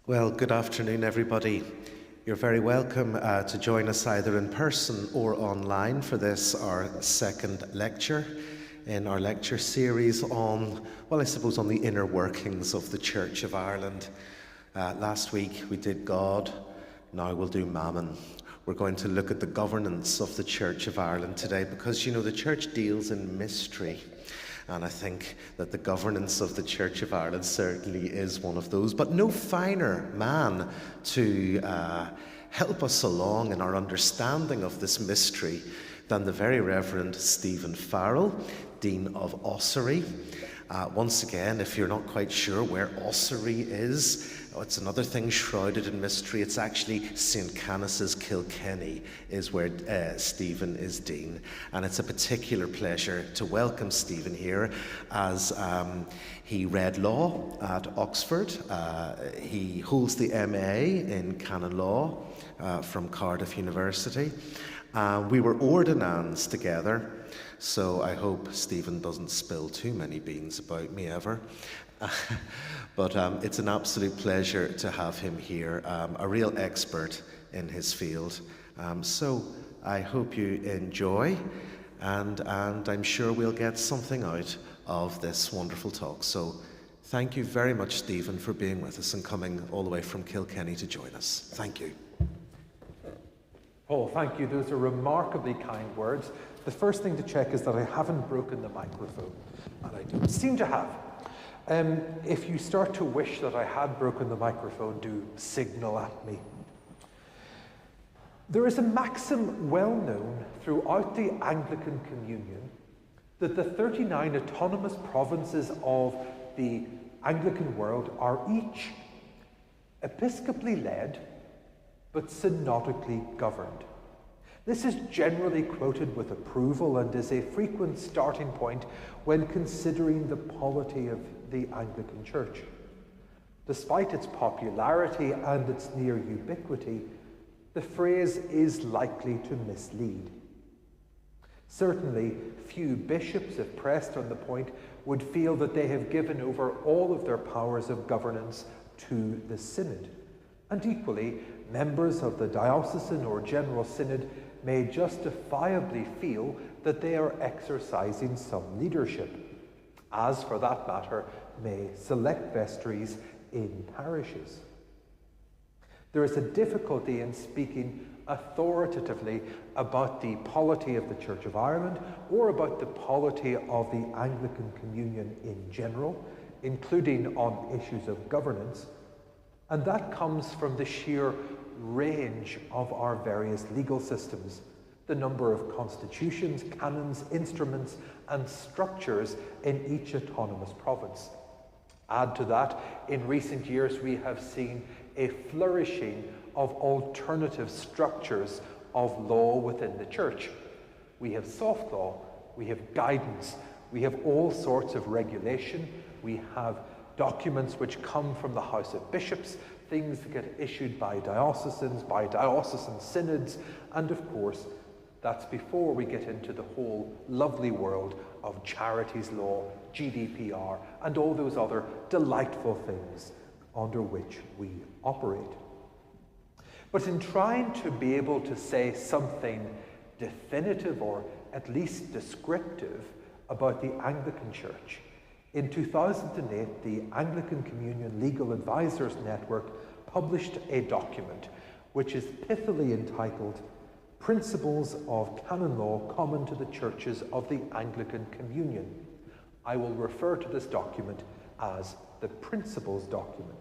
Well, good afternoon, everybody. You're very welcome to join us either in person or online for this, our second lecture in our lecture series on, well, I suppose on the inner workings of the Church of Ireland. Last week we did God, now we'll do Mammon. We're going to look at the governance of the Church of Ireland today because, you know, the Church deals in mystery. And I think that the governance of the Church of Ireland certainly is one of those. But no finer man to help us along in our understanding of this mystery than the Very Rev'd Stephen Farrell, Dean of Ossory. Once again, if you're not quite sure where Ossory is, it's another thing shrouded in mystery. It's actually St. Canice's Kilkenny is where Stephen is Dean. And it's a particular pleasure to welcome Stephen here as he read law at Oxford. He holds the MA in Canon Law from Cardiff University. We were ordinands together, so I hope Stephen doesn't spill too many beans about me ever. But it's an absolute pleasure to have him here, a real expert in his field. So I hope you enjoy, and I'm sure we'll get something out of this wonderful talk. So thank you very much, Stephen, for being with us and coming all the way from Kilkenny to join us. Thank you. Paul, thank you. Those are remarkably kind words. The first thing to check is that I haven't broken the microphone, and I don't seem to have. If you start to wish that I had broken the microphone, do signal at me. There is a maxim well known throughout the Anglican Communion that the 39 autonomous provinces of the Anglican world are each episcopally led but synodically governed. This is generally quoted with approval and is a frequent starting point when considering the polity of the Anglican Church. Despite its popularity and its near ubiquity, the phrase is likely to mislead. Certainly, few bishops, if pressed on the point, would feel that they have given over all of their powers of governance to the synod. And equally, members of the diocesan or general synod may justifiably feel that they are exercising some leadership, as for that matter may select vestries in parishes. There is a difficulty in speaking authoritatively about the polity of the Church of Ireland or about the polity of the Anglican Communion in general, including on issues of governance, and that comes from the sheer range of our various legal systems, the number of constitutions, canons, instruments, and structures in each autonomous province. Add to that, in recent years we have seen a flourishing of alternative structures of law within the Church. We have soft law, we have guidance, we have all sorts of regulation, we have documents which come from the House of Bishops, things that get issued by diocesan synods, and of course, that's before we get into the whole lovely world of charities law, GDPR, and all those other delightful things under which we operate. But in trying to be able to say something definitive or at least descriptive about the Anglican Church, in 2008, the Anglican Communion Legal Advisors Network published a document which is pithily entitled Principles of Canon Law Common to the Churches of the Anglican Communion. I will refer to this document as the Principles document.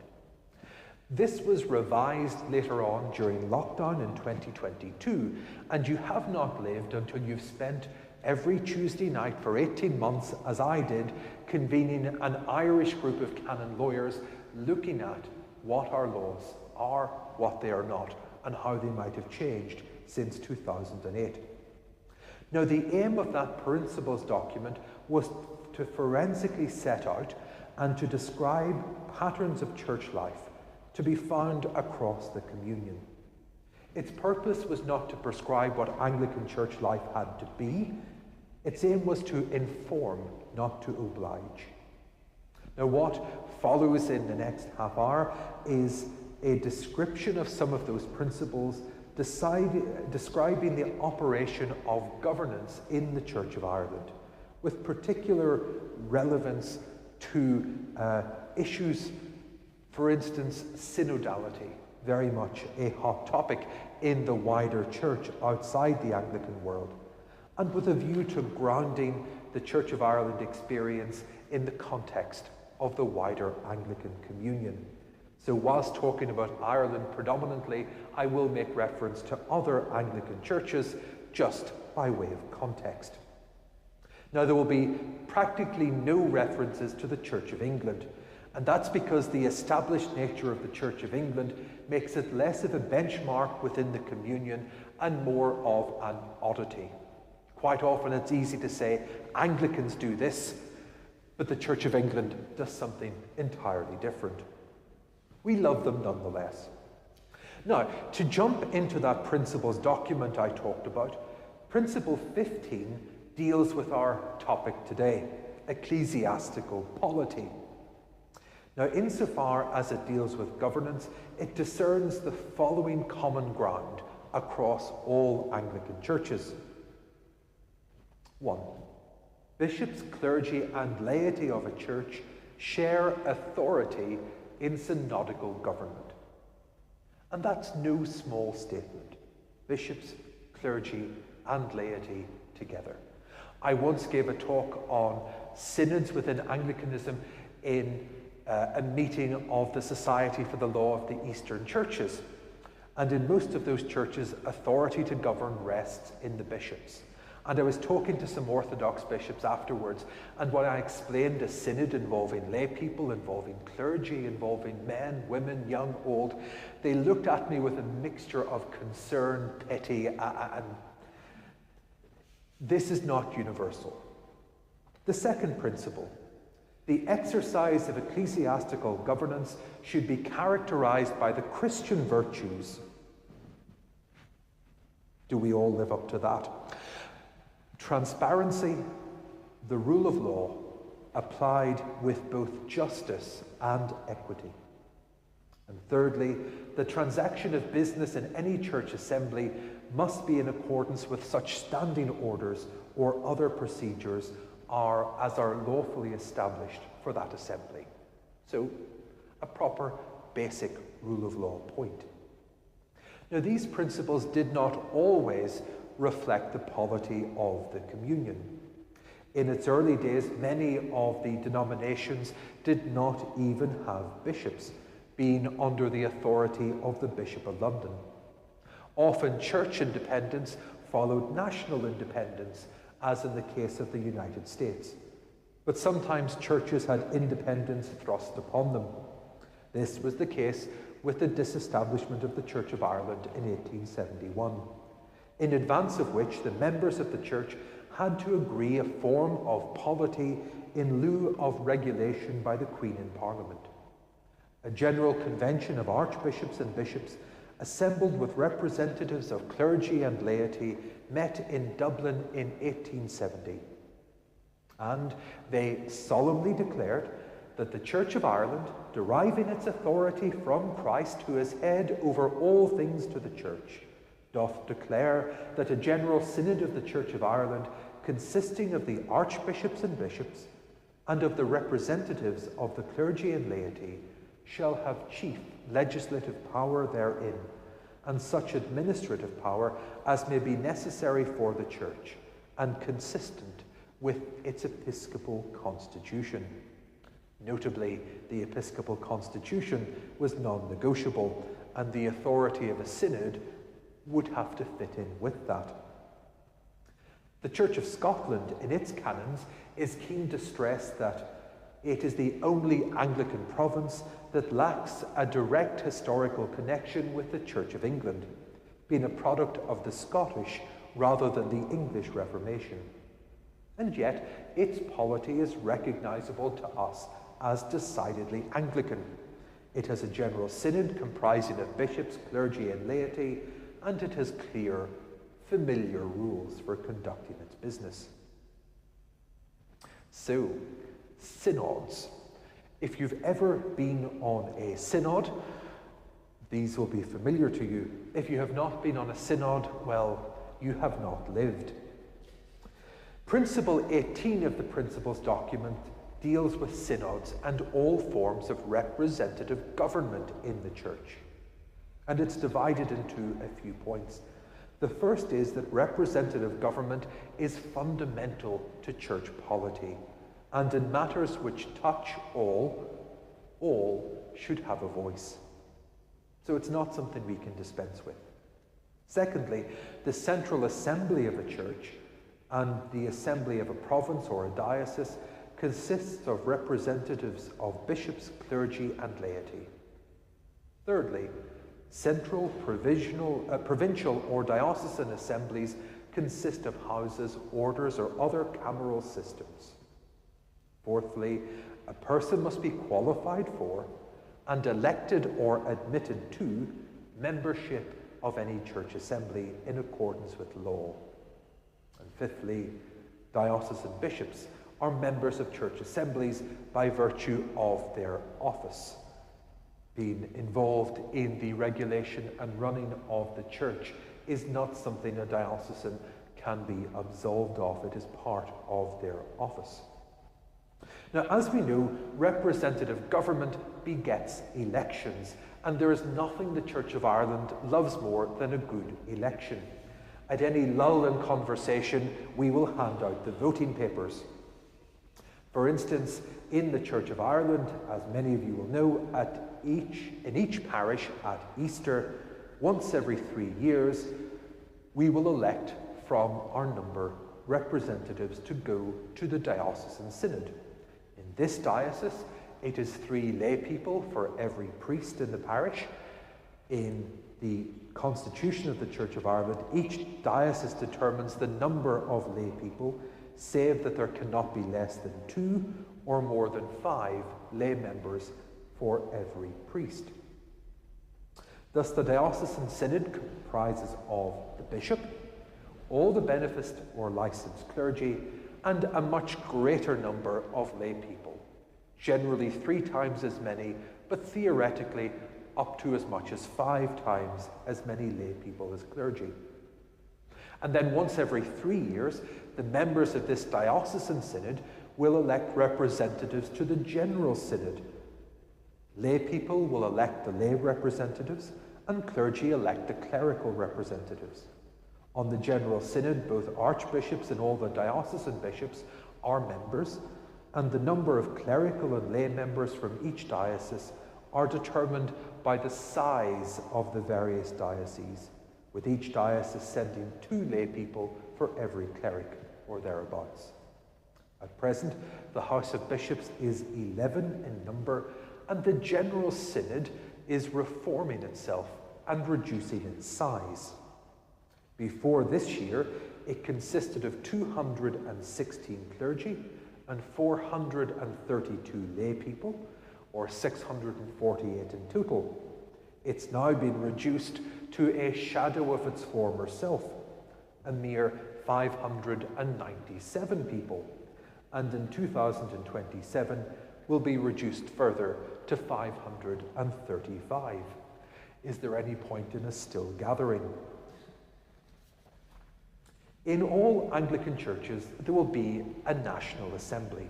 This was revised later on during lockdown in 2022, and you have not lived until you've spent every Tuesday night for 18 months, as I did, convening an Irish group of canon lawyers looking at what our laws are, what they are not, and how they might have changed since 2008. Now, the aim of that principles document was to forensically set out and to describe patterns of church life to be found across the communion. Its purpose was not to prescribe what Anglican church life had to be. Its aim was to inform, not to oblige. Now, what follows in the next half hour is a description of some of those principles, describing the operation of governance in the Church of Ireland, with particular relevance to issues, for instance, synodality, very much a hot topic in the wider church outside the Anglican world, and with a view to grounding the Church of Ireland experience in the context of the wider Anglican communion. So whilst talking about Ireland predominantly, I will make reference to other Anglican churches just by way of context. Now, there will be practically no references to the Church of England, and that's because the established nature of the Church of England makes it less of a benchmark within the communion and more of an oddity. Quite often it's easy to say Anglicans do this, but the Church of England does something entirely different. We love them nonetheless. Now, to jump into that principles document I talked about, Principle 15 deals with our topic today, ecclesiastical polity. Now, insofar as it deals with governance, it discerns the following common ground across all Anglican churches. 1. Bishops, clergy, and laity of a church share authority in synodical government. And that's no small statement. Bishops, clergy, and laity together. I once gave a talk on synods within Anglicanism in a meeting of the Society for the Law of the Eastern Churches. And in most of those churches, authority to govern rests in the bishops. And I was talking to some Orthodox bishops afterwards, and when I explained a synod involving lay people, involving clergy, involving men, women, young, old, they looked at me with a mixture of concern, pity, and this is not universal. The second principle, the exercise of ecclesiastical governance should be characterized by the Christian virtues. Do we all live up to that? Transparency, the rule of law, applied with both justice and equity. And thirdly, the transaction of business in any church assembly must be in accordance with such standing orders or other procedures as are lawfully established for that assembly. So, a proper basic rule of law point. Now, these principles did not always reflect the polity of the communion. In its early days, many of the denominations did not even have bishops, being under the authority of the Bishop of London. Often church independence followed national independence, as in the case of the United States. But sometimes churches had independence thrust upon them. This was the case with the disestablishment of the Church of Ireland in 1871. In advance of which the members of the church had to agree a form of polity in lieu of regulation by the Queen in Parliament. A general convention of archbishops and bishops, assembled with representatives of clergy and laity, met in Dublin in 1870. And they solemnly declared that the Church of Ireland, deriving its authority from Christ, who is head over all things to the church, doth declare that a general synod of the Church of Ireland, consisting of the archbishops and bishops, and of the representatives of the clergy and laity, shall have chief legislative power therein, and such administrative power as may be necessary for the church, and consistent with its episcopal constitution. Notably, the episcopal constitution was non-negotiable, and the authority of a synod would have to fit in with that. The Church of Scotland, in its canons, is keen to stress that it is the only Anglican province that lacks a direct historical connection with the Church of England, being a product of the Scottish rather than the English Reformation. And yet, its polity is recognizable to us as decidedly Anglican. It has a general synod comprising of bishops, clergy, and laity, and it has clear, familiar rules for conducting its business. So, synods. If you've ever been on a synod, These will be familiar to you. If you have not been on a synod, well, you have not lived. Principle 18 of the Principles document deals with synods and all forms of representative government in the church. And it's divided into a few points. The first is that representative government is fundamental to church polity, and in matters which touch all should have a voice. So it's not something we can dispense with. Secondly, the central assembly of a church and the assembly of a province or a diocese consists of representatives of bishops, clergy, and laity. Thirdly, central, provincial or diocesan assemblies consist of houses, orders, or other cameral systems. Fourthly, a person must be qualified for and elected or admitted to membership of any church assembly in accordance with law. And fifthly, diocesan bishops are members of church assemblies by virtue of their office. Being involved in the regulation and running of the church is not something a diocesan can be absolved of. It is part of their office. Now, as we know, representative government begets elections, and there is nothing the Church of Ireland loves more than a good election. At any lull in conversation, we will hand out the voting papers. For instance, in the Church of Ireland, as many of you will know, in each parish at Easter, once every 3 years, we will elect from our number representatives to go to the diocesan synod. In this diocese, it is 3 lay people for every priest in the parish. In the Constitution of the Church of Ireland, each diocese determines the number of lay people, save that there cannot be less than 2 or more than 5 lay members for every priest. Thus, the diocesan synod comprises of the bishop, all the beneficed or licensed clergy, and a much greater number of lay people, generally 3 times as many, but theoretically up to as much as 5 times as many lay people as clergy. And then once every 3 years, the members of this diocesan synod will elect representatives to the general synod. Lay people will elect the lay representatives, and clergy elect the clerical representatives. On the general synod, both archbishops and all the diocesan bishops are members, and the number of clerical and lay members from each diocese are determined by the size of the various dioceses, with each diocese sending 2 lay people for every cleric or thereabouts. At present, the House of Bishops is 11 in number, and the General Synod is reforming itself and reducing its size. Before this year, it consisted of 216 clergy and 432 lay people, or 648 in total. It's now been reduced to a shadow of its former self, a mere 597 people, and in 2027 will be reduced further to 535. Is there any point in us still gathering? In all Anglican churches, there will be a National Assembly.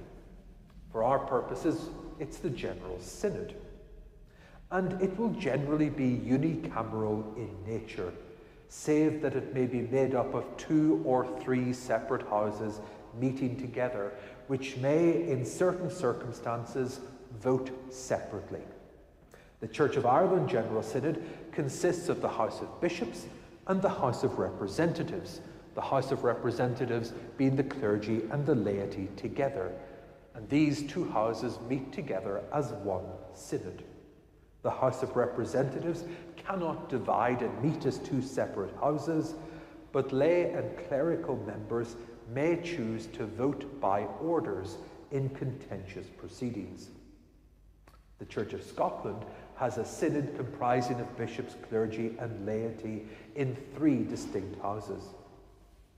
For our purposes, it's the General Synod. And it will generally be unicameral in nature, save that it may be made up of 2 or 3 separate houses meeting together, which may, in certain circumstances, vote separately. The Church of Ireland General Synod consists of the House of Bishops and the House of Representatives, the House of Representatives being the clergy and the laity together, and these 2 houses meet together as one synod. The House of Representatives cannot divide and meet as 2 separate houses, but lay and clerical members may choose to vote by orders in contentious proceedings. The Church of Scotland has a synod comprising of bishops, clergy, and laity in 3 distinct houses.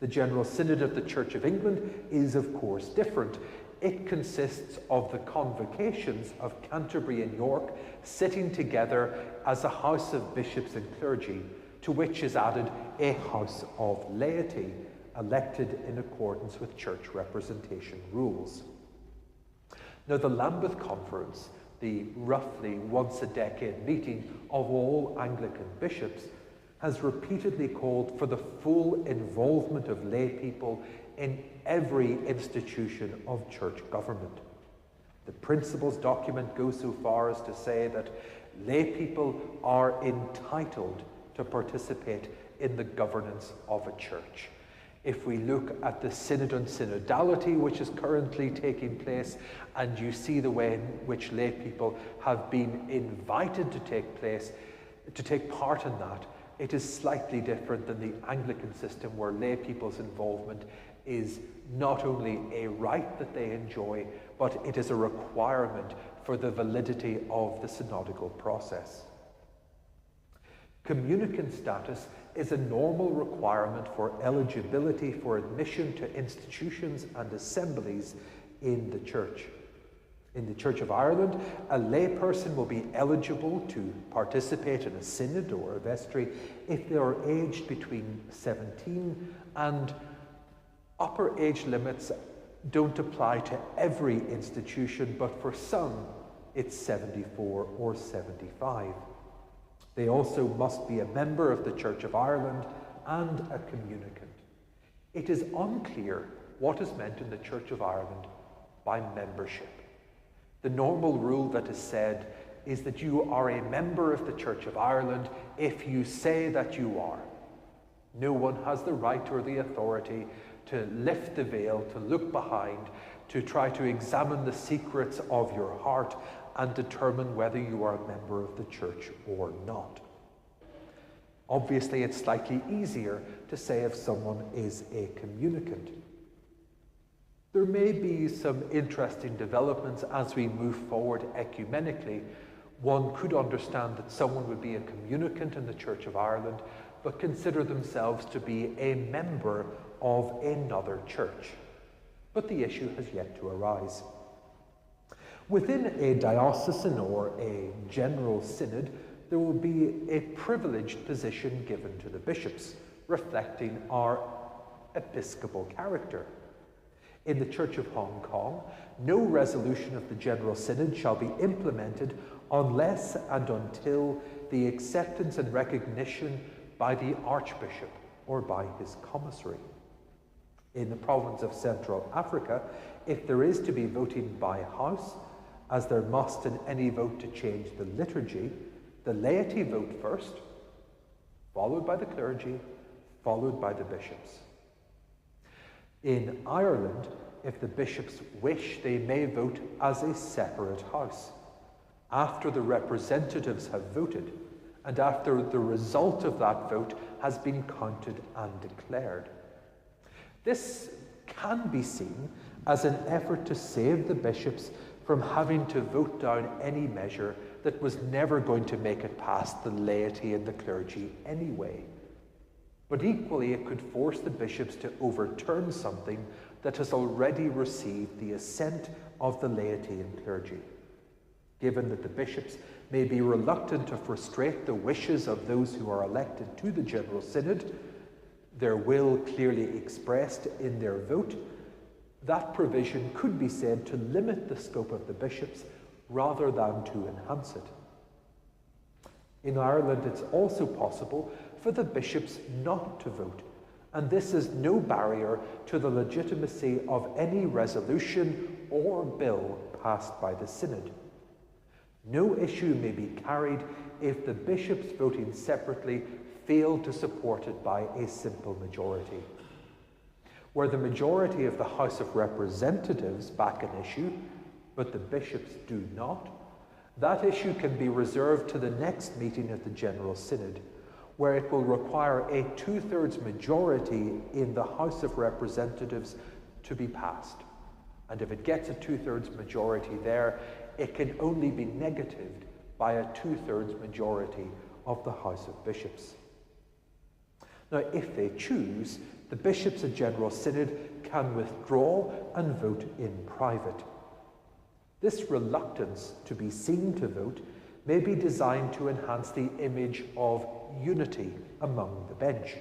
The General Synod of the Church of England is, of course, different. It consists of the convocations of Canterbury and York sitting together as a house of bishops and clergy, to which is added a house of laity, elected in accordance with church representation rules. Now, the Lambeth Conference, the roughly once-a-decade meeting of all Anglican bishops, has repeatedly called for the full involvement of lay people in every institution of church government. The principles document goes so far as to say that lay people are entitled to participate in the governance of a church. If we look at the Synod on Synodality, which is currently taking place, and you see the way in which lay people have been invited to take part in that, it is slightly different than the Anglican system, where lay people's involvement is not only a right that they enjoy, but it is a requirement for the validity of the synodical process. Communicant status is a normal requirement for eligibility for admission to institutions and assemblies in the Church. In the Church of Ireland, a layperson will be eligible to participate in a synod or a vestry if they are aged between 17, and upper age limits don't apply to every institution, but for some it's 74 or 75. They also must be a member of the Church of Ireland and a communicant. It is unclear what is meant in the Church of Ireland by membership. The normal rule that is said is that you are a member of the Church of Ireland if you say that you are. No one has the right or the authority to lift the veil, to look behind, to try to examine the secrets of your heart and determine whether you are a member of the church or not. Obviously, it's slightly easier to say if someone is a communicant. There may be some interesting developments as we move forward ecumenically. One could understand that someone would be a communicant in the Church of Ireland, but consider themselves to be a member of another church. But the issue has yet to arise. Within a diocesan or a general synod, there will be a privileged position given to the bishops, reflecting our episcopal character. In the Church of Hong Kong, no resolution of the General Synod shall be implemented unless and until the acceptance and recognition by the Archbishop or by his commissary. In the province of Central Africa, if there is to be voting by house, as there must in any vote to change the liturgy, the laity vote first, followed by the clergy, followed by the bishops. In Ireland, if the bishops wish, they may vote as a separate house, after the representatives have voted, and after the result of that vote has been counted and declared. This can be seen as an effort to save the bishops from having to vote down any measure that was never going to make it past the laity and the clergy anyway. But equally, it could force the bishops to overturn something that has already received the assent of the laity and clergy. Given that the bishops may be reluctant to frustrate the wishes of those who are elected to the General Synod, their will clearly expressed in their vote, that provision could be said to limit the scope of the bishops rather than to enhance it. In Ireland, it's also possible for the bishops not to vote, and this is no barrier to the legitimacy of any resolution or bill passed by the Synod. No issue may be carried if the bishops voting separately fail to support it by a simple majority. Where the majority of the House of Representatives back an issue, but the bishops do not, that issue can be reserved to the next meeting of the General Synod, where it will require a 2/3 majority in the House of Representatives to be passed. And if it gets a 2/3 majority there, it can only be negatived by a 2/3 majority of the House of Bishops. Now, if they choose, the bishops at General Synod can withdraw and vote in private. This reluctance to be seen to vote may be designed to enhance the image of unity among the bench.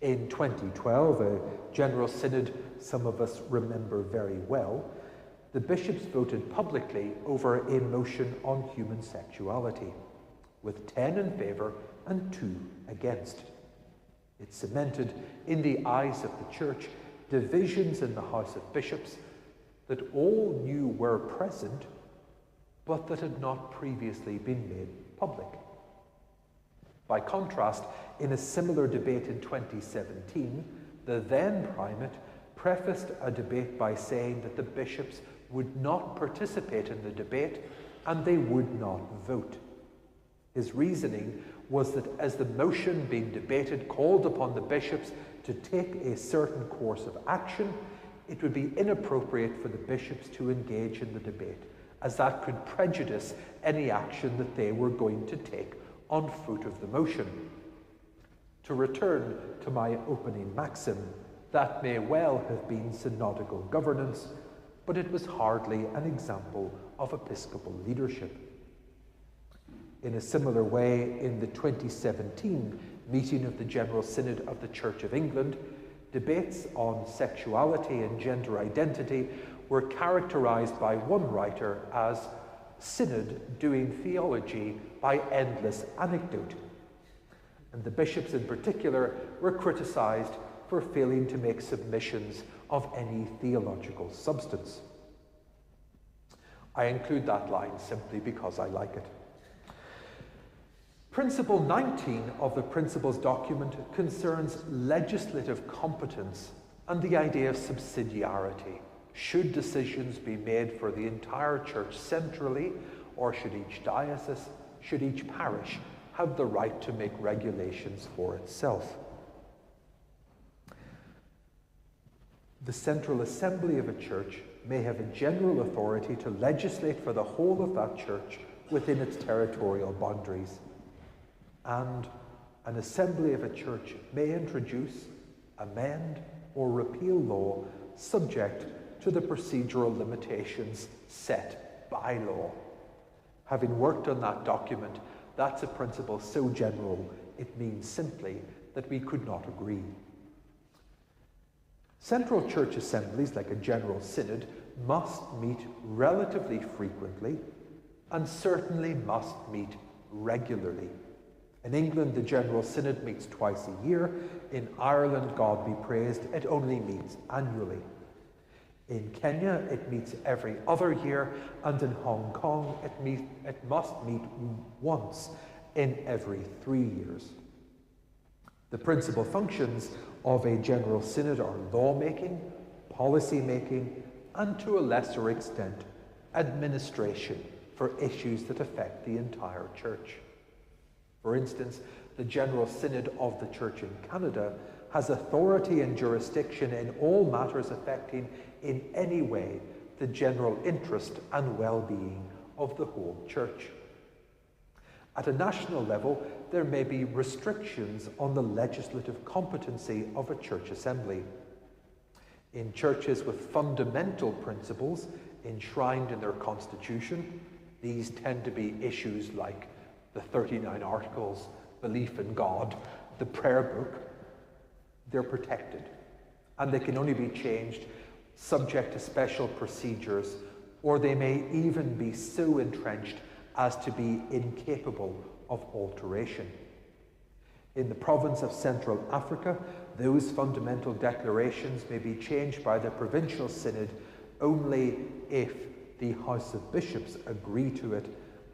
In 2012, a General Synod some of us remember very well, the bishops voted publicly over a motion on human sexuality, with 10 in favour and 2 against. It cemented in the eyes of the Church divisions in the House of Bishops that all knew were present, but that had not previously been made public. By contrast, in a similar debate in 2017, the then primate prefaced a debate by saying that the bishops would not participate in the debate and they would not vote. His reasoning was that as the motion being debated called upon the bishops to take a certain course of action, it would be inappropriate for the bishops to engage in the debate, as that could prejudice any action that they were going to take on foot of the motion. To return to my opening maxim, that may well have been synodical governance, but it was hardly an example of episcopal leadership. In a similar way, in the 2017 meeting of the General Synod of the Church of England, debates on sexuality and gender identity were characterized by one writer as synod doing theology by endless anecdote. And the bishops in particular were criticized for failing to make submissions of any theological substance. I include that line simply because I like it. Principle 19 of the Principles document concerns legislative competence and the idea of subsidiarity. Should decisions be made for the entire church centrally, or should each diocese, should each parish have the right to make regulations for itself? The Central Assembly of a church may have a general authority to legislate for the whole of that church within its territorial boundaries. And an assembly of a church may introduce, amend, or repeal law subject to the procedural limitations set by law. Having worked on that document, that's a principle so general it means simply that we could not agree. Central church assemblies, like a general synod, must meet relatively frequently and certainly must meet regularly. In England, the General Synod meets twice a year. In Ireland, God be praised, it only meets annually. In Kenya, it meets every other year, and in Hong Kong, it must meet once in every 3 years. The principal functions of a General Synod are lawmaking, policy-making, and to a lesser extent, administration for issues that affect the entire church. For instance, the General Synod of the Church in Canada has authority and jurisdiction in all matters affecting in any way the general interest and well-being of the whole church. At a national level, there may be restrictions on the legislative competency of a church assembly. In churches with fundamental principles enshrined in their constitution, these tend to be issues like the 39 Articles, belief in God, the prayer book. They're protected, and they can only be changed subject to special procedures, or they may even be so entrenched as to be incapable of alteration. In the province of Central Africa, those fundamental declarations may be changed by the provincial synod only if the House of Bishops agree to it,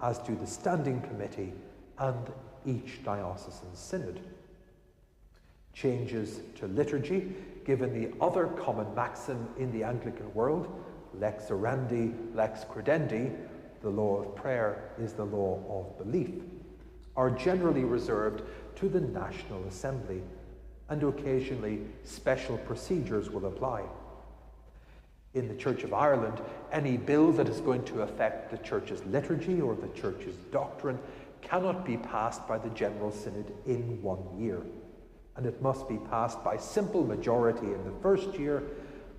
as do the Standing Committee and each diocesan synod. Changes to liturgy, given the other common maxim in the Anglican world, lex orandi, lex credendi, the law of prayer is the law of belief, are generally reserved to the National Assembly, and occasionally special procedures will apply. In the Church of Ireland, any bill that is going to affect the Church's liturgy or the Church's doctrine cannot be passed by the General Synod in 1 year. and it must be passed by simple majority in the first year,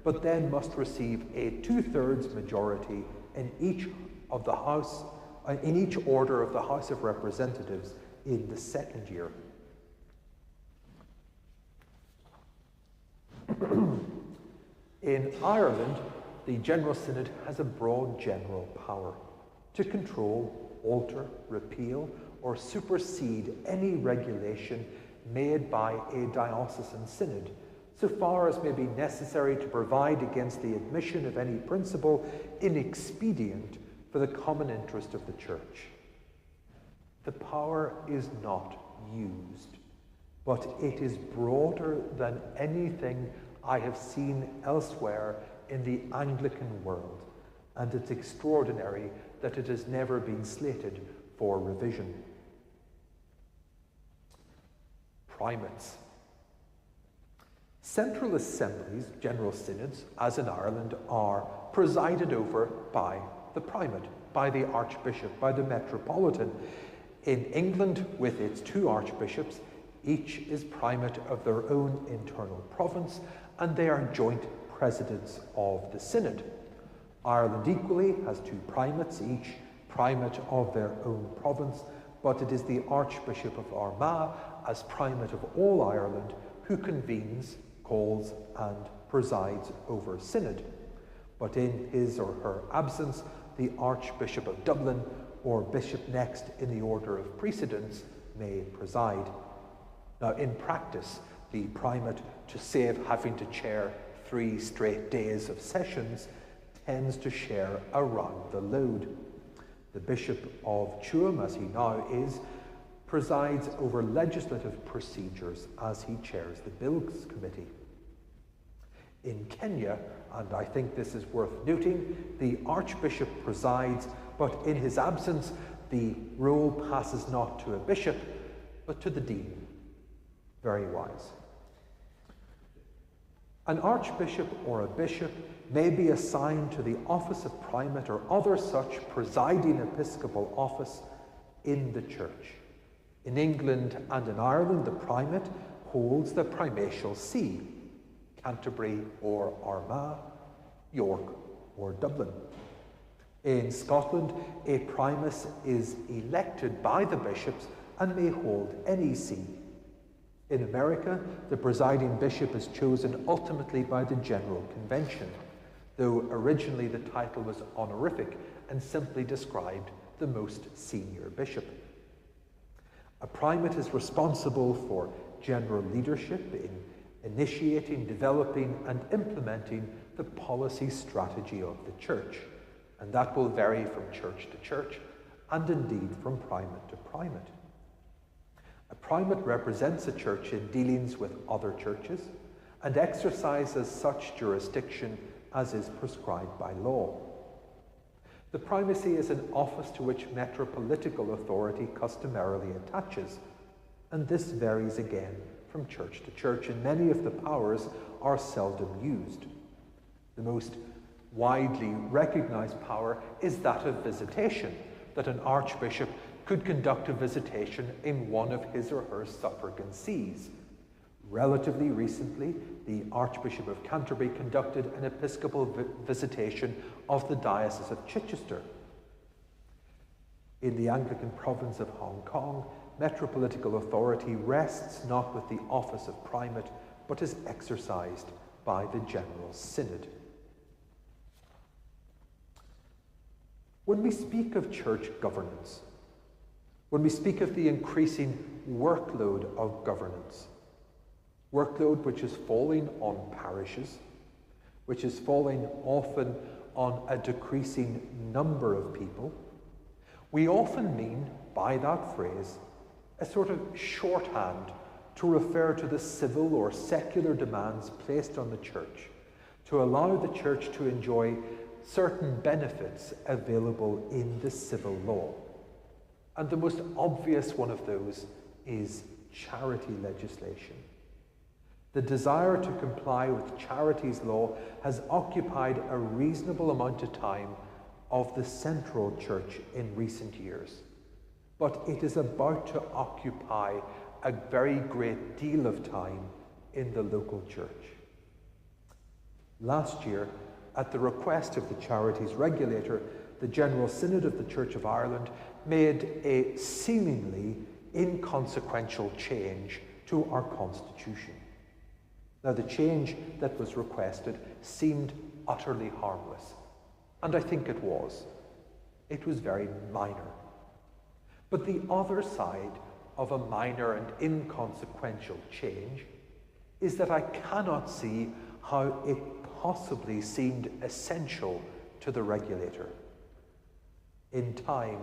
but then must receive a 2/3 majority in each order of the House of Representatives in the second year. In Ireland, the General Synod has a broad general power to control, alter, repeal, or supersede any regulation made by a diocesan synod, so far as may be necessary to provide against the admission of any principle inexpedient for the common interest of the Church. The power is not used, but it is broader than anything I have seen elsewhere in the Anglican world, and it's extraordinary that it has never been slated for revision. Primates. Central assemblies, general synods, as in Ireland, are presided over by the primate, by the archbishop, by the metropolitan. In England, with its 2 archbishops, each is primate of their own internal province, and they are joint presidents of the synod. Ireland equally has 2 primates, each primate of their own province, but it is the Archbishop of Armagh, as primate of all Ireland, who convenes, calls, and presides over synod. But in his or her absence, the Archbishop of Dublin, or bishop next in the order of precedence, may preside. Now, in practice, the primate, to save having to chair 3 straight days of sessions, tends to share around the load. The Bishop of Tuam, as he now is, presides over legislative procedures as he chairs the Bills Committee. In Kenya, and I think this is worth noting, the Archbishop presides, but in his absence, the role passes not to a bishop, but to the dean. Very wise. An archbishop or a bishop may be assigned to the office of primate or other such presiding episcopal office in the church. In England and in Ireland, the primate holds the primatial see, Canterbury or Armagh, York or Dublin. In Scotland, a primus is elected by the bishops and may hold any see. In America, the presiding bishop is chosen ultimately by the General Convention, though originally the title was honorific and simply described the most senior bishop. A primate is responsible for general leadership in initiating, developing, and implementing the policy strategy of the church, and that will vary from church to church, and indeed from primate to primate. A primate represents a church in dealings with other churches and exercises such jurisdiction as is prescribed by law. The primacy is an office to which metropolitical authority customarily attaches, and this varies again from church to church, and many of the powers are seldom used. The most widely recognized power is that of visitation, that an archbishop could conduct a visitation in one of his or her suffragan sees. Relatively recently, the Archbishop of Canterbury conducted an episcopal visitation of the Diocese of Chichester. In the Anglican province of Hong Kong, metropolitical authority rests not with the office of primate, but is exercised by the General Synod. When we speak of church governance, when we speak of the increasing workload of governance, workload which is falling on parishes, which is falling often on a decreasing number of people, we often mean by that phrase a sort of shorthand to refer to the civil or secular demands placed on the church to allow the church to enjoy certain benefits available in the civil law. And the most obvious one of those is charity legislation. The desire to comply with charities law has occupied a reasonable amount of time of the central church in recent years, but it is about to occupy a very great deal of time in the local church. Last year, at the request of the Charities Regulator, the General Synod of the Church of Ireland made a seemingly inconsequential change to our constitution. Now, the change that was requested seemed utterly harmless, and I think it was. It was very minor. But the other side of a minor and inconsequential change is that I cannot see how it possibly seemed essential to the regulator. In time,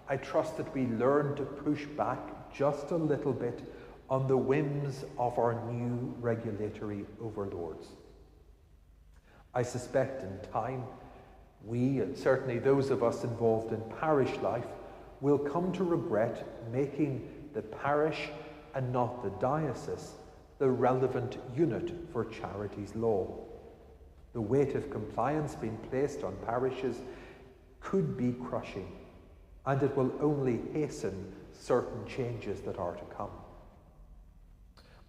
I trust that we learn to push back just a little bit on the whims of our new regulatory overlords. I suspect in time, we, and certainly those of us involved in parish life, will come to regret making the parish and not the diocese the relevant unit for charities law. The weight of compliance being placed on parishes could be crushing, and it will only hasten certain changes that are to come.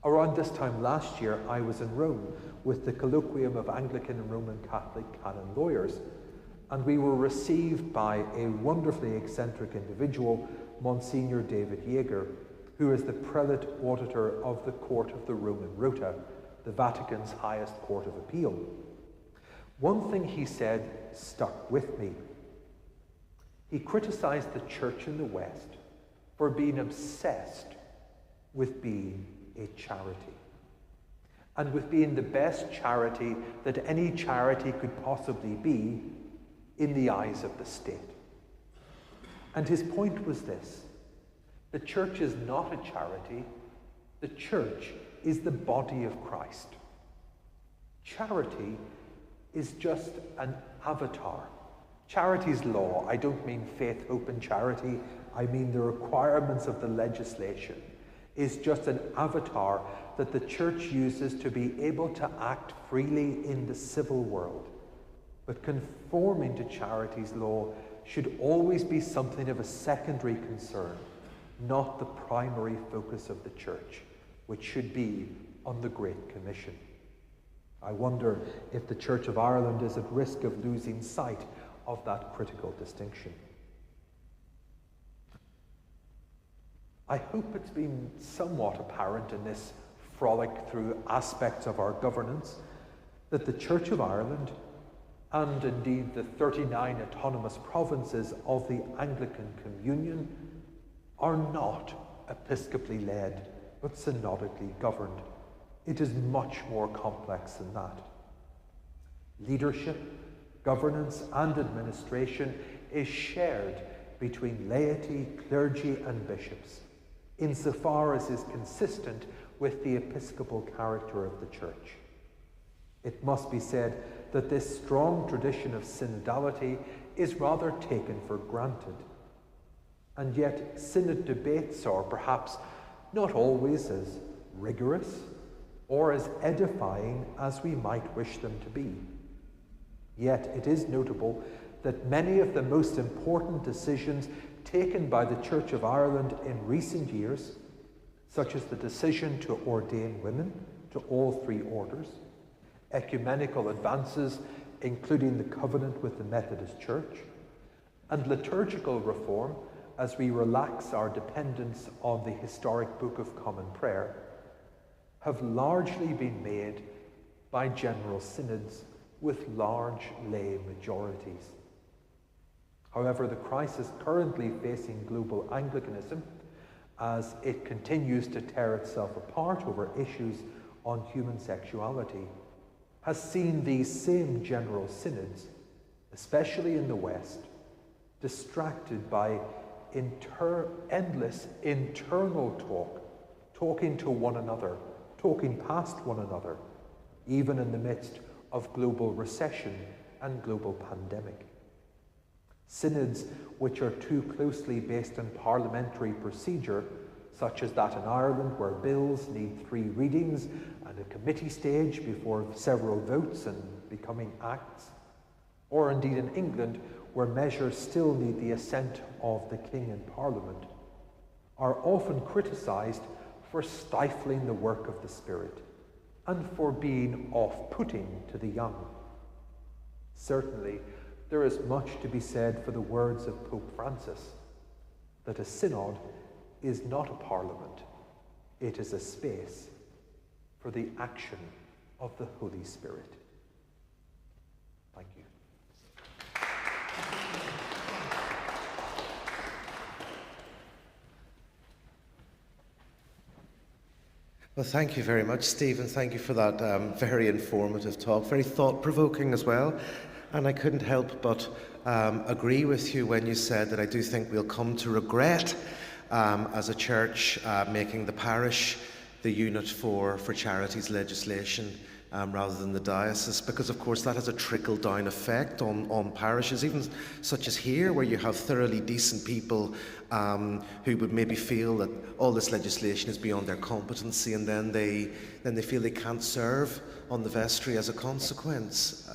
Around this time last year, I was in Rome with the Colloquium of Anglican and Roman Catholic canon lawyers, and we were received by a wonderfully eccentric individual, Monsignor David Yeager, who is the prelate auditor of the Court of the Roman Rota, the Vatican's highest court of appeal. One thing he said stuck with me. He criticized the Church in the West for being obsessed with being a charity, and with being the best charity that any charity could possibly be in the eyes of the state. And his point was this: the church is not a charity, the church is the body of Christ. Charity is just an avatar. Charity's law, I don't mean faith, hope and charity, I mean the requirements of the legislation, is just an avatar that the church uses to be able to act freely in the civil world. But conforming to charity's law should always be something of a secondary concern, not the primary focus of the church, which should be on the Great Commission. I wonder if the Church of Ireland is at risk of losing sight of that critical distinction. I hope it's been somewhat apparent in this frolic through aspects of our governance that the Church of Ireland, and indeed the 39 autonomous provinces of the Anglican Communion, are not episcopally led, but synodically governed. It is much more complex than that. Leadership, governance, and administration is shared between laity, clergy, and bishops, insofar as is consistent with the episcopal character of the Church. It must be said that this strong tradition of synodality is rather taken for granted. And yet, synod debates are perhaps not always as rigorous or as edifying as we might wish them to be. Yet it is notable that many of the most important decisions taken by the Church of Ireland in recent years, such as the decision to ordain women to all three orders, ecumenical advances, including the covenant with the Methodist Church, and liturgical reform as we relax our dependence on the historic Book of Common Prayer, have largely been made by general synods with large lay majorities. However, the crisis currently facing global Anglicanism, as it continues to tear itself apart over issues on human sexuality, has seen these same general synods, especially in the West, distracted by endless internal talking to one another, talking past one another, even in the midst of global recession and global pandemic. Synods which are too closely based on parliamentary procedure, such as that in Ireland where bills need 3 readings and a committee stage before several votes and becoming acts, or indeed in England where measures still need the assent of the King and Parliament, are often criticised for stifling the work of the Spirit, and for being off-putting to the young. Certainly, there is much to be said for the words of Pope Francis, that a synod is not a parliament, it is a space for the action of the Holy Spirit. Thank you. Well, thank you very much, Stephen. Thank you for that very informative talk, very thought-provoking as well. And I couldn't help but agree with you when you said that I do think we'll come to regret, as a church, making the parish the unit for charities legislation rather than the diocese, because of course that has a trickle-down effect on parishes, even such as here, where you have thoroughly decent people who would maybe feel that all this legislation is beyond their competency, and then they feel they can't serve on the vestry as a consequence.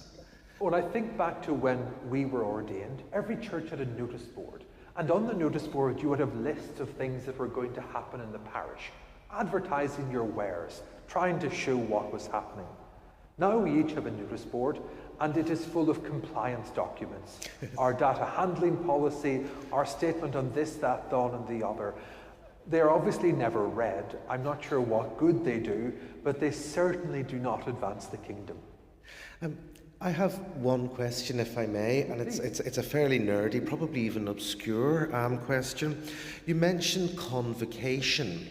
Well, I think back to when we were ordained, every church had a notice board, and on the notice board you would have lists of things that were going to happen in the parish, advertising your wares, trying to show what was happening. Now we each have a notice board, and it is full of compliance documents. Our data handling policy, our statement on this, that, and the other. They're obviously never read. I'm not sure what good they do, but they certainly do not advance the kingdom. I have one question, if I may, and it's a fairly nerdy, probably even obscure question. You mentioned convocation.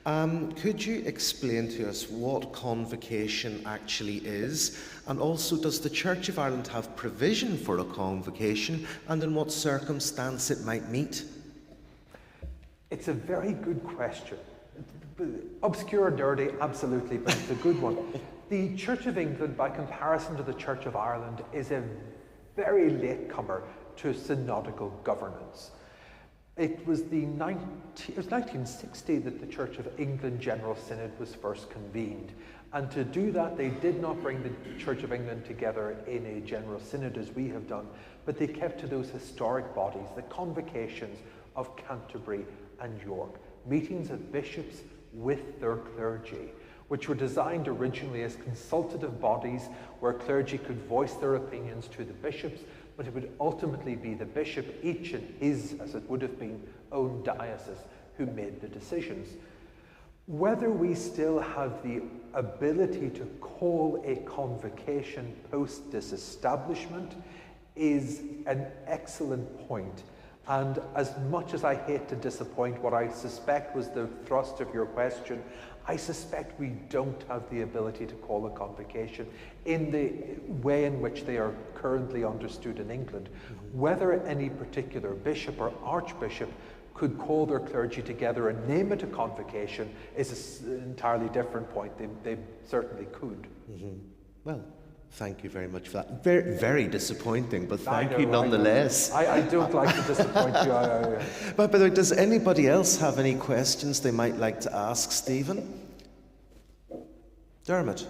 Could you explain to us what convocation actually is, and also does the Church of Ireland have provision for a convocation, and in what circumstance it might meet? It's a very good question. Obscure, nerdy, absolutely, but it's a good one. The Church of England, by comparison to the Church of Ireland, is a very latecomer to synodical governance. It was 1960 that the Church of England General Synod was first convened. And to do that, they did not bring the Church of England together in a General Synod as we have done, but they kept to those historic bodies, the convocations of Canterbury and York, meetings of bishops with their clergy, which were designed originally as consultative bodies where clergy could voice their opinions to the bishops, but it would ultimately be the bishop, each in his, as it would have been, own diocese, who made the decisions. Whether we still have the ability to call a convocation post-disestablishment is an excellent point. And as much as I hate to disappoint, what I suspect was the thrust of your question, I suspect we don't have the ability to call a convocation in the way in which they are currently understood in England. Whether any particular bishop or archbishop could call their clergy together and name it a convocation is an entirely different point. They certainly could. Well, thank you very much for that. Very, very disappointing, but thank you nonetheless. I don't like to disappoint you. But by the way, does anybody else have any questions they might like to ask Stephen? Dermot?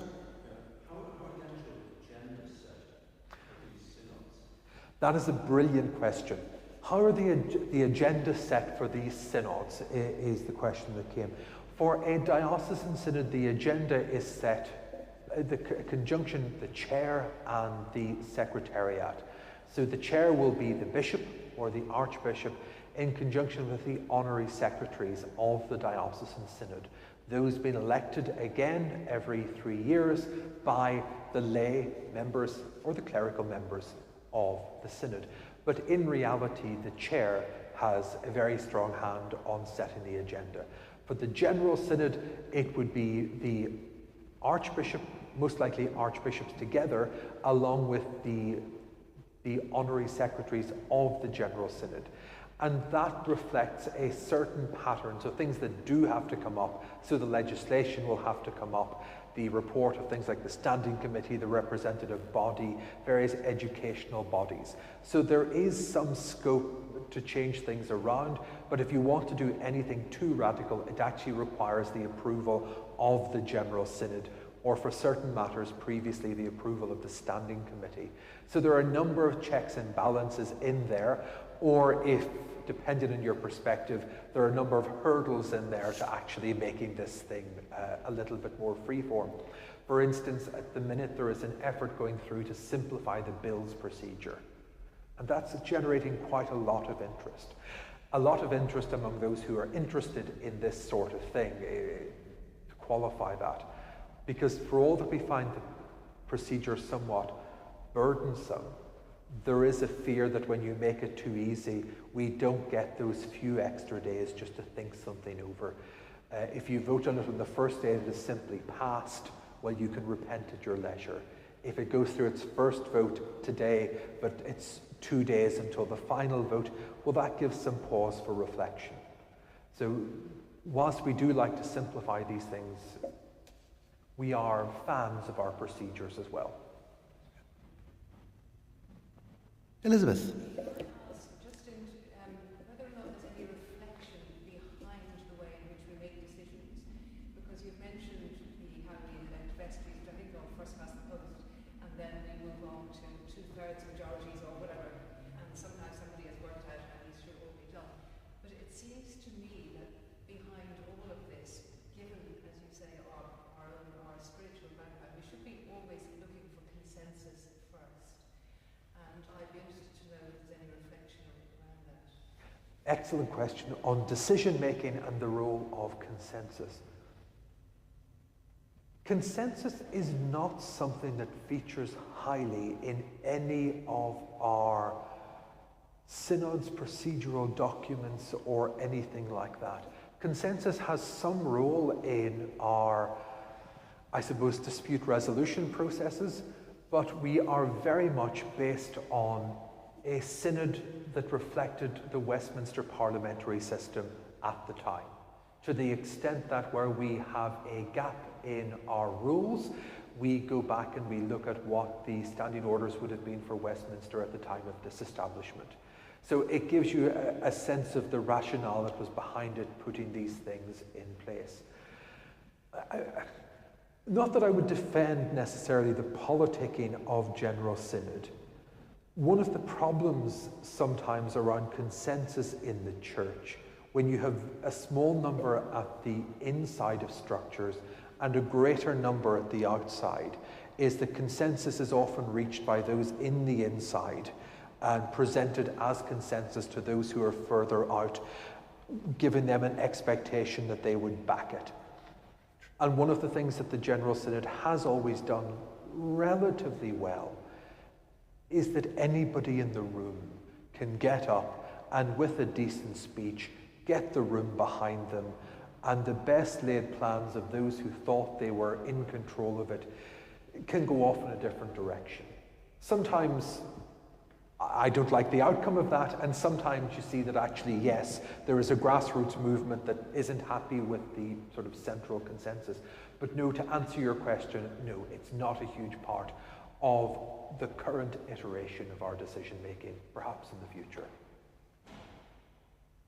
That is a brilliant question. How are the agenda set for these synods is the question that came. For a diocesan synod, the agenda is set, the conjunction, the chair and the secretariat. So the chair will be the bishop or the archbishop in conjunction with the honorary secretaries of the diocesan synod. Those being elected again every 3 years by the lay members or the clerical members of the synod. But in reality, the chair has a very strong hand on setting the agenda. For the general synod, it would be the archbishop, most likely archbishops together, along with the honorary secretaries of the general synod. And that reflects a certain pattern, so things that do have to come up, so the legislation will have to come up, the report of things like the standing committee, the representative body, various educational bodies. So there is some scope to change things around, but if you want to do anything too radical, it actually requires the approval of the General Synod, or for certain matters previously the approval of the standing committee. So there are a number of checks and balances in there, or if, depending on your perspective, there are a number of hurdles in there to actually making this thing a little bit more freeform. For instance, at the minute there is an effort going through to simplify the bills procedure, and that's generating quite a lot of interest. A lot of interest among those who are interested in this sort of thing, to qualify that. Because for all that we find the procedure somewhat burdensome, there is a fear that when you make it too easy, we don't get those few extra days just to think something over. If you vote on it on the first day that is simply passed, well, you can repent at your leisure. If it goes through its first vote today, but it's 2 days until the final vote, well, that gives some pause for reflection. So whilst we do like to simplify these things, we are fans of our procedures as well. Elizabeth. Just in whether or not there's any reflection behind the way in which we make decisions, because you've mentioned how we elect vestries, which I think are first past the post, and then we move on to 2/3 majorities or whatever, and sometimes somebody has worked out how these should all be done. But it seems to me that behind all of this, given, as you say, our spiritual background, we should be always looking for consensus first. And I'd be interested to know if there's any reflection around that. Excellent question on decision making and the role of consensus. Consensus is not something that features highly in any of our synod's procedural documents or anything like that. Consensus has some role in our, I suppose, dispute resolution processes, but we are very much based on a synod that reflected the Westminster parliamentary system at the time. To the extent that where we have a gap in our rules, we go back and we look at what the standing orders would have been for Westminster at the time of disestablishment. So it gives you a sense of the rationale that was behind it putting these things in place. Not that I would defend necessarily the politicking of General Synod. One of the problems sometimes around consensus in the church, when you have a small number at the inside of structures and a greater number at the outside, is that consensus is often reached by those in the inside and presented as consensus to those who are further out, giving them an expectation that they would back it. And one of the things that the General Synod has always done relatively well is that anybody in the room can get up and with a decent speech get the room behind them, and the best laid plans of those who thought they were in control of it can go off in a different direction. Sometimes I don't like the outcome of that, and sometimes you see that actually, yes, there is a grassroots movement that isn't happy with the sort of central consensus. But no, to answer your question, no, it's not a huge part of the current iteration of our decision making, perhaps in the future.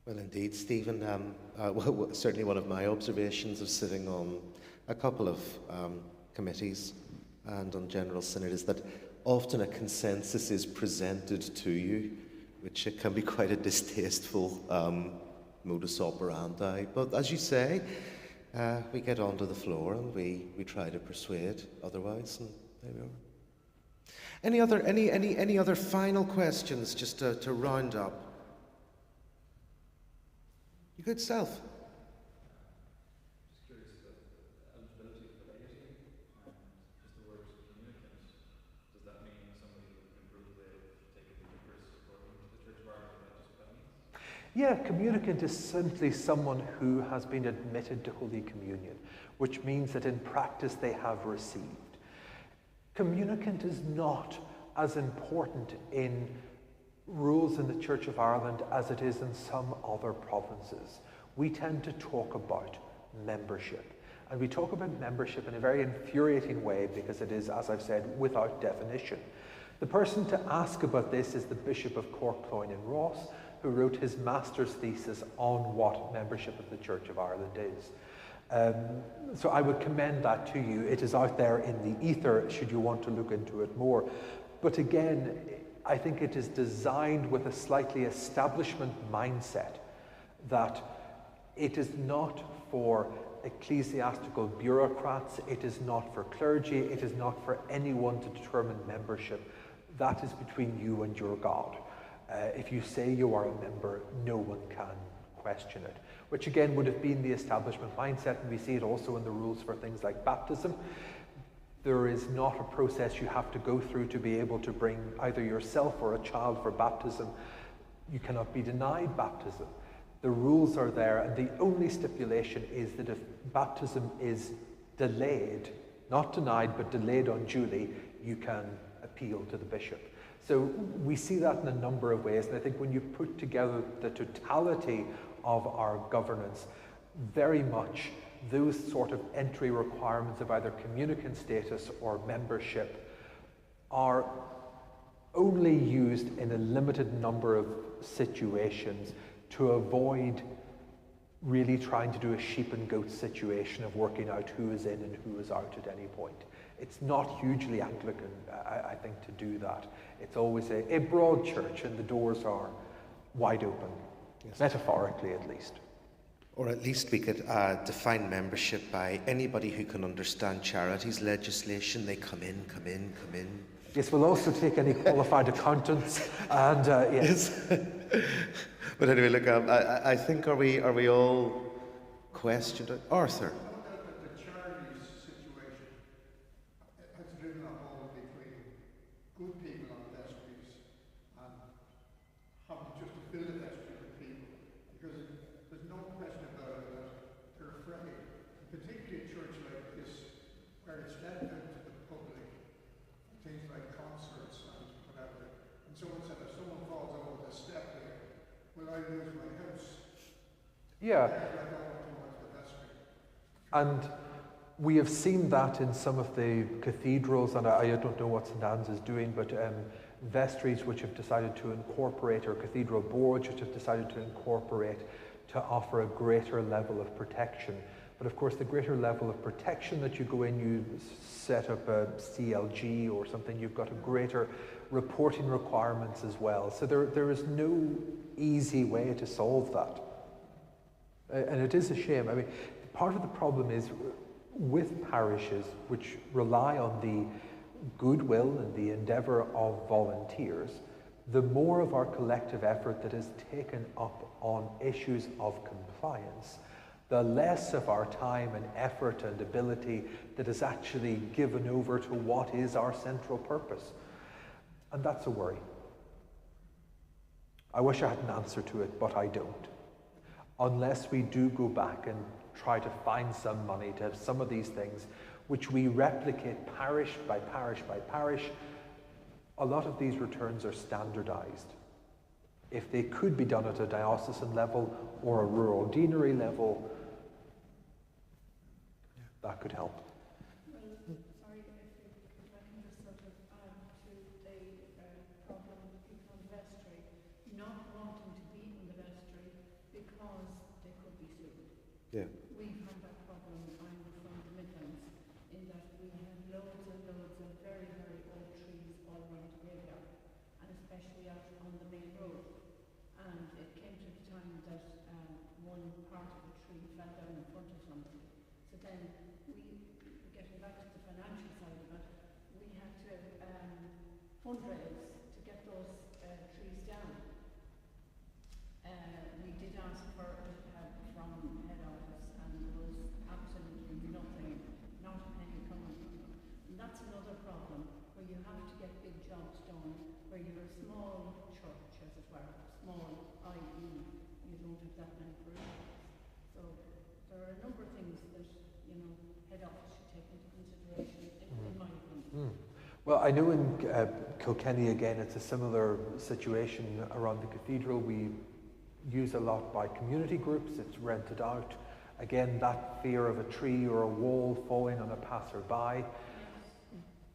Well, indeed, Stephen. Certainly one of my observations of sitting on a couple of committees and on General Synod is that often a consensus is presented to you, which it can be quite a distasteful modus operandi. But as you say, we get onto the floor and we try to persuade otherwise, and there we are. Any other final questions, just to round up? Your good self. Just curious about the eligibility for the laity, and just the word communicant. Does that mean somebody who can prove they've taken the Eucharist according to the Church of Ireland? Is that just what that means? Yeah, communicant is simply someone who has been admitted to Holy Communion, which means that in practice they have received. Communicant is not as important in rules in the Church of Ireland as it is in some other provinces. We tend to talk about membership. And we talk about membership in a very infuriating way because it is, as I've said, without definition. The person to ask about this is the Bishop of Cork, Cloyne and Ross, who wrote his master's thesis on what membership of the Church of Ireland is. So I would commend that to you. It is out there in the ether should you want to look into it more. But again, I think it is designed with a slightly establishment mindset, that it is not for ecclesiastical bureaucrats, it is not for clergy, it is not for anyone to determine membership. That is between you and your God. If you say you are a member, no one can question it, which again would have been the establishment mindset, and we see it also in the rules for things like baptism. There is not a process you have to go through to be able to bring either yourself or a child for baptism. You cannot be denied baptism. The rules are there, and the only stipulation is that if baptism is delayed, not denied, but delayed unduly, you can appeal to the bishop. So we see that in a number of ways, and I think when you put together the totality of our governance, very much those sort of entry requirements of either communicant status or membership are only used in a limited number of situations to avoid really trying to do a sheep and goat situation of working out who is in and who is out at any point. It's not hugely Anglican, I think, to do that. It's always a broad church, and the doors are wide open, yes. Metaphorically at least. Or at least we could define membership by anybody who can understand charities legislation. They come in. Yes, we'll also take any qualified accountants, and yes. But anyway, look, I think are we all questioned it? Arthur. The charities situation has driven a hole between good people on vestries and having just to fill the vestry with people, because there's no question about it that they're afraid, particularly a church like this, where it's let out to the public, things like concerts and whatever. And someone said, if someone falls over the step there, will I lose my house? Yeah. I don't want to watch the vestry. And we have seen that in some of the cathedrals, and I don't know what St. Anne's is doing, but vestries which have decided to incorporate, or cathedral boards which have decided to incorporate, to offer a greater level of protection. But of course, the greater level of protection that you go in, you set up a CLG or something, you've got a greater reporting requirements as well. So there is no easy way to solve that. And it is a shame. I mean, part of the problem is with parishes which rely on the goodwill and the endeavour of volunteers, the more of our collective effort that is taken up on issues of compliance, the less of our time and effort and ability that is actually given over to what is our central purpose. And that's a worry. I wish I had an answer to it, but I don't. Unless we do go back and try to find some money to have some of these things, which we replicate parish by parish by parish, a lot of these returns are standardized. If they could be done at a diocesan level or a rural deanery level, that could help. Well, sorry, if I can just sort of add to the problem of people in the vestry not wanting to be in the vestry because they could be sued. Yeah. We've had that problem, I'm from the Midlands, in that we have loads and loads of very, very old trees all around the graveyard, and especially out on the main road. And it came to the time that one part of the tree fell down in front of somebody. So then getting back to the financial side of it, we had to fundraise to get those trees down. We did ask for it from head office, and there was absolutely nothing, not a penny coming from them. And that's another problem, where you have to get big jobs done, where you're a small church, as it were, small, i.e. you don't have that many parishioners. So there are a number of things that, head office should take into consideration, in my opinion. Well, I know in Kilkenny, again, it's a similar situation around the cathedral. We use a lot by community groups. It's rented out. Again, that fear of a tree or a wall falling on a passerby.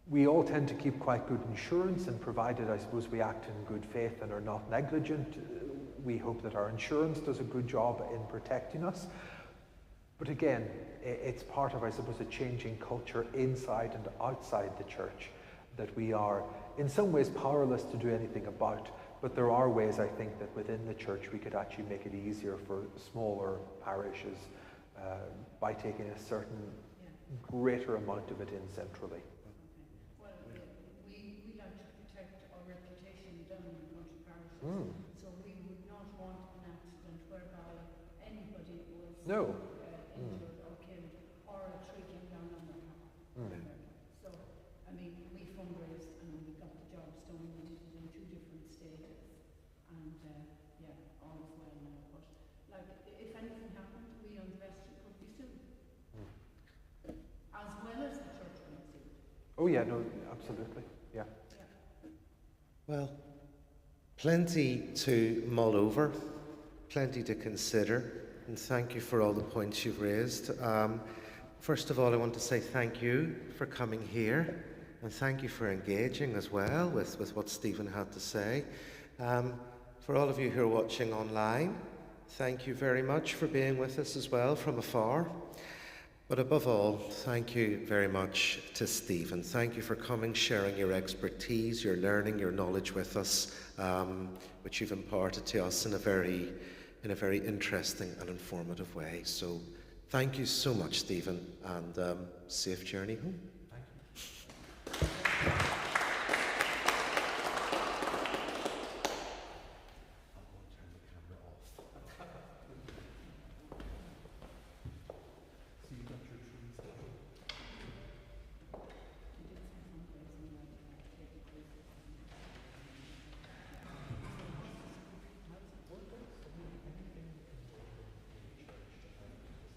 We all tend to keep quite good insurance, and provided, I suppose, we act in good faith and are not negligent, we hope that our insurance does a good job in protecting us. But again, it's part of, I suppose, a changing culture inside and outside the church that we are in some ways powerless to do anything about. But there are ways, I think, that within the church we could actually make it easier for smaller parishes by taking a certain greater amount of it in centrally. Well, we like to protect our reputation down in the country parishes, so we would not want an accident whereby anybody was No. injured or killed, or a tree came down on their car. So, I mean, we fundraised and we got the jobs done. We did it in 2 different stages, and all is well now. But like, if anything happened, we on the vestry could be sued, as well as the church being sued. Oh yeah, no, absolutely, yeah. Well, plenty to mull over, plenty to consider, and thank you for all the points you've raised. First of all, I want to say thank you for coming here, and thank you for engaging as well with what Stephen had to say. For all of you who are watching online, thank you very much for being with us as well from afar. But above all, thank you very much to Stephen. Thank you for coming, sharing your expertise, your learning, your knowledge with us, which you've imparted to us in a very interesting and informative way. So thank you so much, Stephen, and safe journey home.